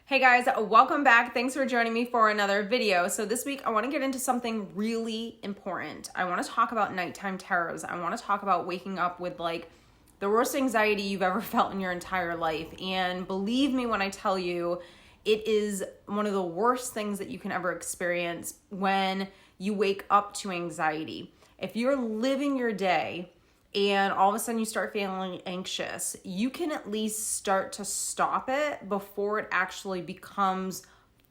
Hey guys, welcome back. Thanks for joining me for another video. So this week I want to get into something really important. I want to talk about nighttime terrors. I want to talk about waking up with like the worst anxiety you've ever felt in your entire life. And believe me when I tell you, it is one of the worst things that you can ever experience when you wake up to anxiety. If you're living your day and all of a sudden you start feeling anxious, you can at least start to stop it before it actually becomes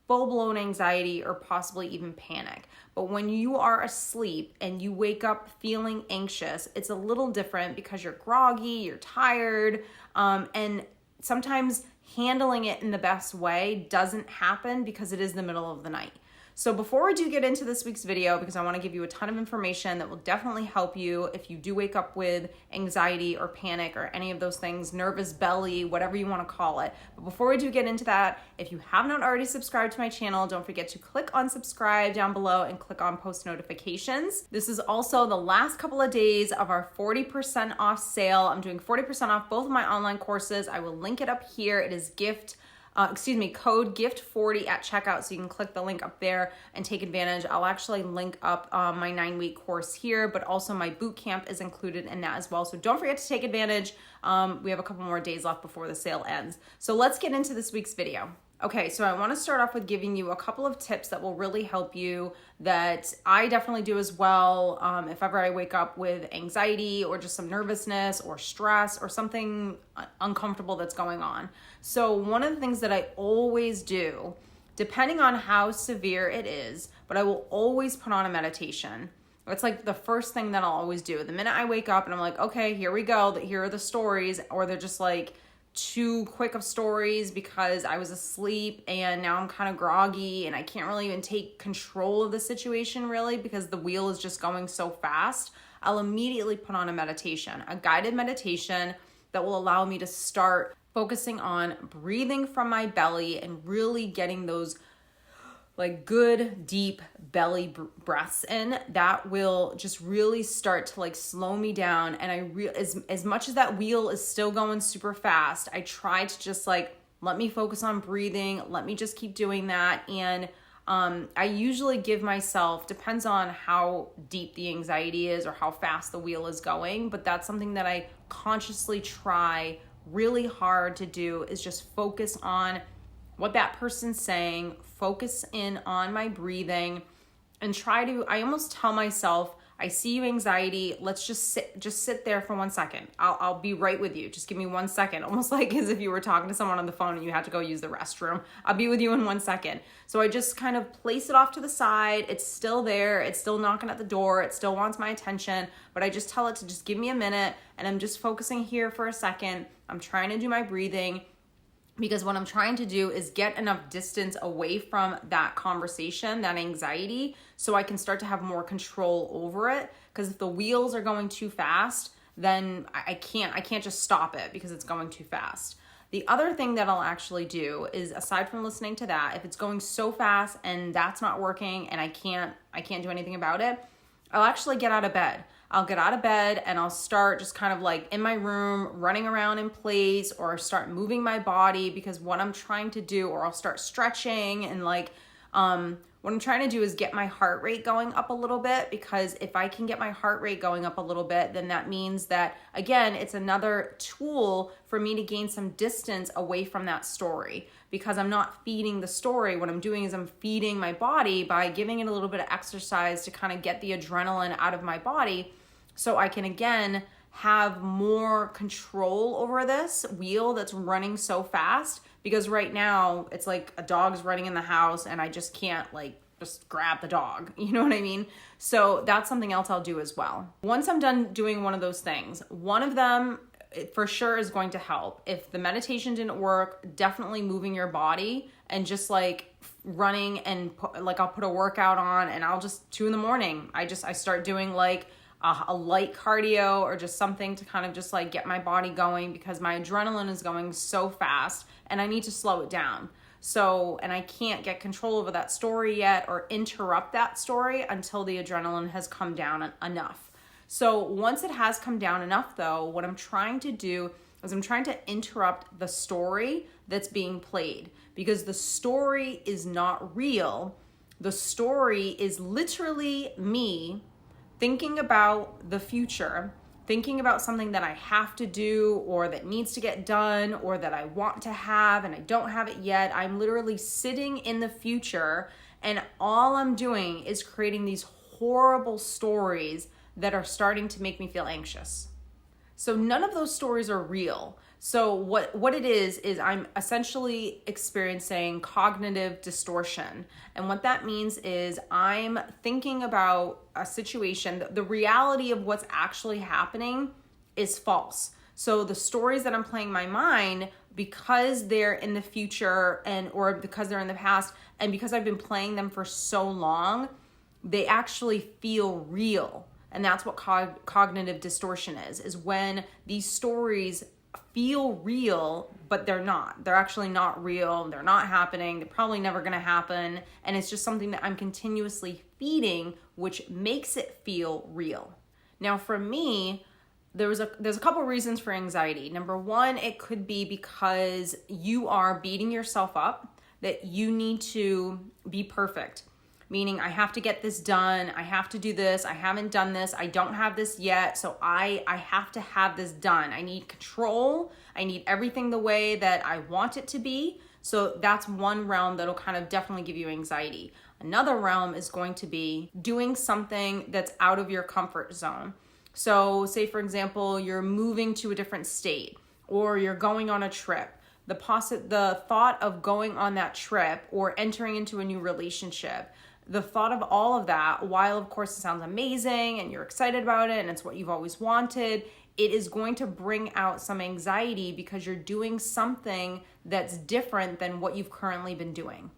full-blown anxiety or possibly even panic. But when you are asleep and you wake up feeling anxious, it's a little different because you're groggy, you're tired, and sometimes handling it in the best way doesn't happen because it is the middle of the night. So before I do get into this week's video, because I want to give you a ton of information that will definitely help you if you do wake up with anxiety or panic or any of those things, nervous belly, whatever you want to call it. But before we do get into that, if you have not already subscribed to my channel, don't forget to click on subscribe down below and click on post notifications. This is also the last couple of days of our 40% off sale. I'm doing 40% off both of my online courses. I will link it up here. It is code GIFT40 at checkout. So you can click the link up there and take advantage. I'll actually link up my 9-week course here, but also my boot camp is included in that as well. So don't forget to take advantage. We have a couple more days left before the sale ends. So let's get into this week's video. Okay, so I want to start off with giving you a couple of tips that will really help you that I definitely do as well. If ever I wake up with anxiety or just some nervousness or stress or something uncomfortable that's going on. So one of the things that I always do, depending on how severe it is, but I will always put on a meditation. It's like the first thing that I'll always do. The minute I wake up and I'm like, okay, here we go. Here are the stories, or they're just like too quick of stories because I was asleep and now I'm kind of groggy and I can't really even take control of the situation really because the wheel is just going so fast. I'll immediately put on a meditation, a guided meditation that will allow me to start focusing on breathing from my belly and really getting those like good deep belly breaths in that will just really start to like slow me down. And as much as that wheel is still going super fast, I try to just like let me focus on breathing, let me just keep doing that. And I usually give myself, depends on how deep the anxiety is or how fast the wheel is going, but that's something that I consciously try really hard to do, is just focus on what that person's saying, focus in on my breathing, and I almost tell myself, I see you anxiety, let's just sit there for 1 second. I'll be right with you. Just give me 1 second. Almost like as if you were talking to someone on the phone and you had to go use the restroom. I'll be with you in 1 second. So I just kind of place it off to the side. It's still there. It's still knocking at the door. It still wants my attention, but I just tell it to just give me a minute, and I'm just focusing here for a second. I'm trying to do my breathing, because what I'm trying to do is get enough distance away from that conversation, that anxiety, so I can start to have more control over it. Because if the wheels are going too fast, then I can't just stop it because it's going too fast. The other thing that I'll actually do is, aside from listening to that, if it's going so fast and that's not working and I can't do anything about it, I'll actually get out of bed. I'll get out of bed and I'll start just kind of like in my room, running around in place, or start moving my body, because what I'm trying to do, or I'll start stretching and like, what I'm trying to do is get my heart rate going up a little bit, because if I can get my heart rate going up a little bit, then that means that, again, it's another tool for me to gain some distance away from that story, because I'm not feeding the story. What I'm doing is I'm feeding my body by giving it a little bit of exercise to kind of get the adrenaline out of my body, so I can, again, have more control over this wheel that's running so fast. Because right now it's like a dog's running in the house and I just can't like just grab the dog. You know what I mean? So that's something else I'll do as well. Once I'm done doing one of those things, one of them for sure is going to help. If the meditation didn't work, definitely moving your body and just like running, and I'll put a workout on, and I'll just 2 a.m. I start doing like a light cardio or just something to kind of just like get my body going, because my adrenaline is going so fast and I need to slow it down. So, and I can't get control over that story yet or interrupt that story until the adrenaline has come down enough. So once it has come down enough though, what I'm trying to do is I'm trying to interrupt the story that's being played, because the story is not real. The story is literally me thinking about the future, thinking about something that I have to do or that needs to get done or that I want to have and I don't have it yet. I'm literally sitting in the future, and all I'm doing is creating these horrible stories that are starting to make me feel anxious. So none of those stories are real. So what it is I'm essentially experiencing cognitive distortion. And what that means is I'm thinking about a situation, the reality of what's actually happening is false. So the stories that I'm playing in my mind, because they're in the future or because they're in the past, and because I've been playing them for so long, they actually feel real. And that's what cognitive distortion is when these stories feel real, but they're not. They're actually not real. They're not happening. They're probably never going to happen. And it's just something that I'm continuously feeding, which makes it feel real. Now, for me, there's a couple reasons for anxiety. Number one, it could be because you are beating yourself up, that you need to be perfect. Meaning I have to get this done, I have to do this, I haven't done this, I don't have this yet, so I have to have this done. I need control, I need everything the way that I want it to be. So that's one realm that'll kind of definitely give you anxiety. Another realm is going to be doing something that's out of your comfort zone. So say for example, you're moving to a different state or you're going on a trip. The thought of going on that trip or entering into a new relationship, the thought of all of that, while of course it sounds amazing and you're excited about it and it's what you've always wanted, it is going to bring out some anxiety because you're doing something that's different than what you've currently been doing.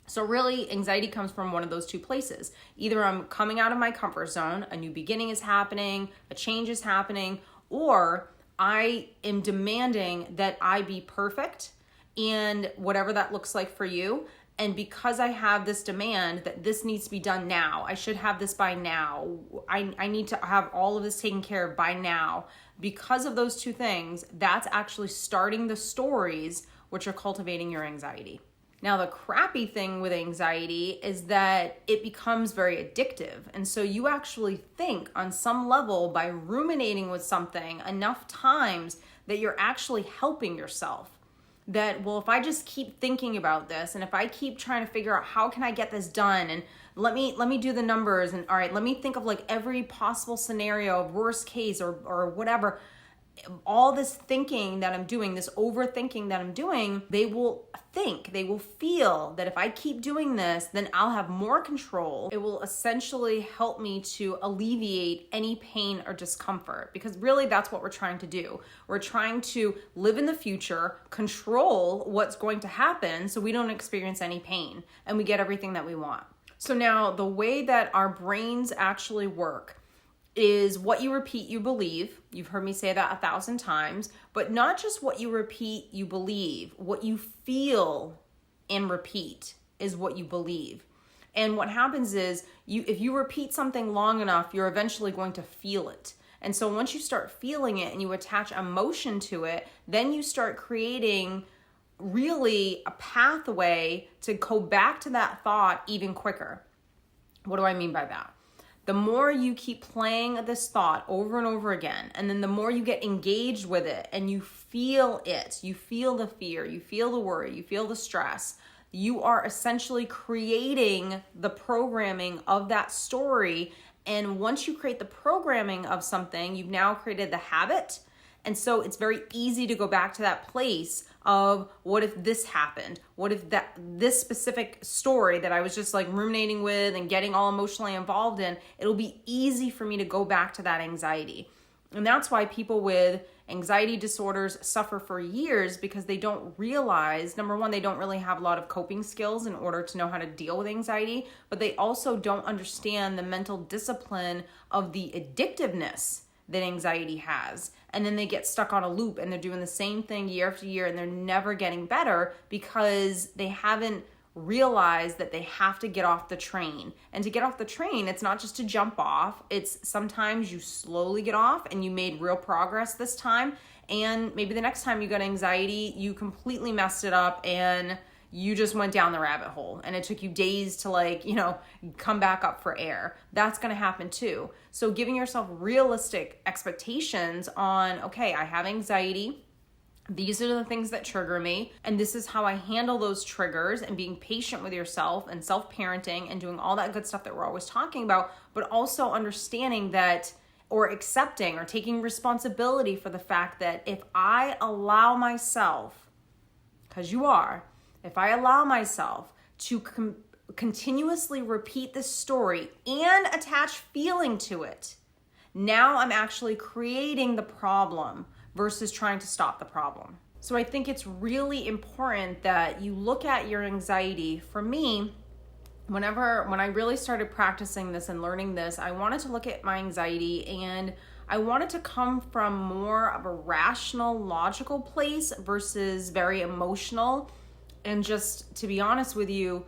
So really, anxiety comes from one of those two places. Either I'm coming out of my comfort zone, a new beginning is happening, a change is happening, or I am demanding that I be perfect, and whatever that looks like for you. And because I have this demand that this needs to be done now, I should have this by now, I need to have all of this taken care of by now. Because of those two things, that's actually starting the stories which are cultivating your anxiety. Now, the crappy thing with anxiety is that it becomes very addictive. And so you actually think on some level by ruminating with something enough times that you're actually helping yourself. That, well, if I just keep thinking about this and if I keep trying to figure out how can I get this done and let me do the numbers and all right, let me think of like every possible scenario of worst case or whatever. All this thinking that I'm doing, this overthinking that I'm doing, they will feel that if I keep doing this, then I'll have more control. It will essentially help me to alleviate any pain or discomfort, because really that's what we're trying to do. We're trying to live in the future, control what's going to happen so we don't experience any pain and we get everything that we want. So now the way that our brains actually work is what you repeat, you believe. You've heard me say that 1,000 times, but not just what you repeat, you believe. What you feel and repeat is what you believe. And what happens is if you repeat something long enough, you're eventually going to feel it. And so once you start feeling it and you attach emotion to it, then you start creating really a pathway to go back to that thought even quicker. What do I mean by that? The more you keep playing this thought over and over again, and then the more you get engaged with it and you feel it, you feel the fear, you feel the worry, you feel the stress, you are essentially creating the programming of that story. And once you create the programming of something, you've now created the habit. And so it's very easy to go back to that place of what if this happened? What if this specific story that I was just like ruminating with and getting all emotionally involved in, it'll be easy for me to go back to that anxiety. And that's why people with anxiety disorders suffer for years, because they don't realize, number one, they don't really have a lot of coping skills in order to know how to deal with anxiety, but they also don't understand the mental discipline of the addictiveness that anxiety has. And then they get stuck on a loop and they're doing the same thing year after year and they're never getting better because they haven't realized that they have to get off the train. And to get off the train, it's not just to jump off. It's sometimes you slowly get off and you made real progress this time. And maybe the next time you got anxiety, you completely messed it up and you just went down the rabbit hole and it took you days to like, come back up for air. That's going to happen too. So giving yourself realistic expectations on, okay, I have anxiety. These are the things that trigger me, and this is how I handle those triggers, and being patient with yourself and self-parenting and doing all that good stuff that we're always talking about, but also understanding that, or accepting or taking responsibility for the fact that if I allow myself, because you are, if I allow myself to continuously repeat this story and attach feeling to it, now I'm actually creating the problem versus trying to stop the problem. So I think it's really important that you look at your anxiety. For me, when I really started practicing this and learning this, I wanted to look at my anxiety and I wanted to come from more of a rational, logical place versus very emotional. And just to be honest with you,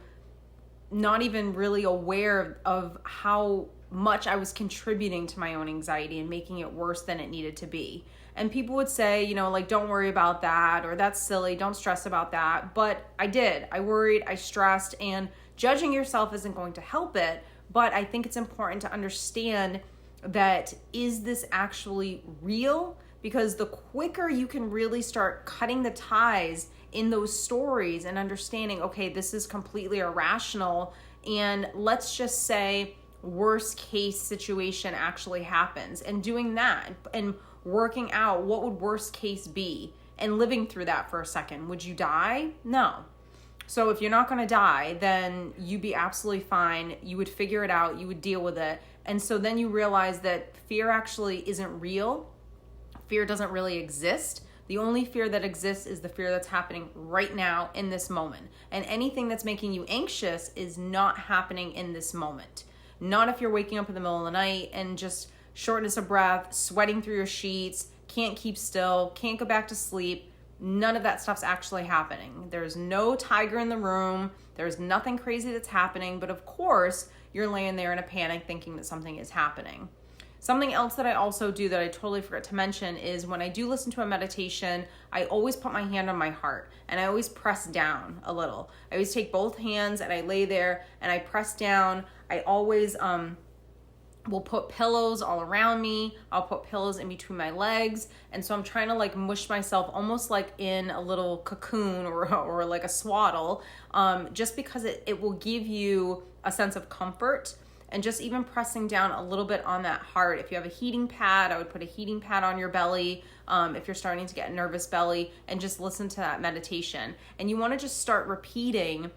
not even really aware of how much I was contributing to my own anxiety and making it worse than it needed to be. And people would say, like, don't worry about that, or that's silly, don't stress about that. But I did. I worried, I stressed, and judging yourself isn't going to help it. But I think it's important to understand that, is this actually real? Because the quicker you can really start cutting the ties in those stories and understanding, okay, this is completely irrational, and let's just say worst case situation actually happens, and doing that and working out what would worst case be and living through that for a second. Would you die? No. So if you're not going to die, then you'd be absolutely fine. You would figure it out. You would deal with it. And so then you realize that fear actually isn't real. Fear doesn't really exist. The only fear that exists is the fear that's happening right now in this moment. And anything that's making you anxious is not happening in this moment. Not if you're waking up in the middle of the night and just shortness of breath, sweating through your sheets, can't keep still, can't go back to sleep. None of that stuff's actually happening. There's no tiger in the room. There's nothing crazy that's happening. But of course, you're laying there in a panic thinking that something is happening. Something else that I also do that I totally forgot to mention is when I do listen to a meditation, I always put my hand on my heart and I always press down a little. I always take both hands and I lay there and I press down. I always will put pillows all around me. I'll put pillows in between my legs. And so I'm trying to like mush myself almost like in a little cocoon or like a swaddle, just because it will give you a sense of comfort. And just even pressing down a little bit on that heart. If you have a heating pad, I would put a heating pad on your belly if you're starting to get a nervous belly, and just listen to that meditation. And you want to just start repeating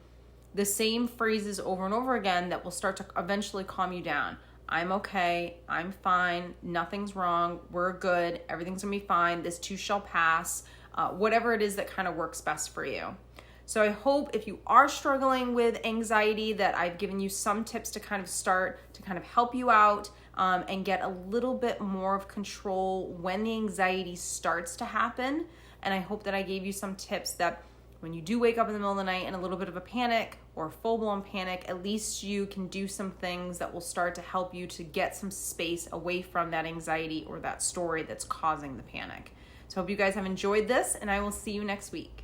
the same phrases over and over again that will start to eventually calm you down. I'm okay, I'm fine, nothing's wrong, we're good, everything's gonna be fine, this too shall pass, whatever it is that kind of works best for you. So I hope if you are struggling with anxiety that I've given you some tips to kind of start to kind of help you out and get a little bit more of control when the anxiety starts to happen. And I hope that I gave you some tips that when you do wake up in the middle of the night in a little bit of a panic or full-blown panic, at least you can do some things that will start to help you to get some space away from that anxiety or that story that's causing the panic. So I hope you guys have enjoyed this, and I will see you next week.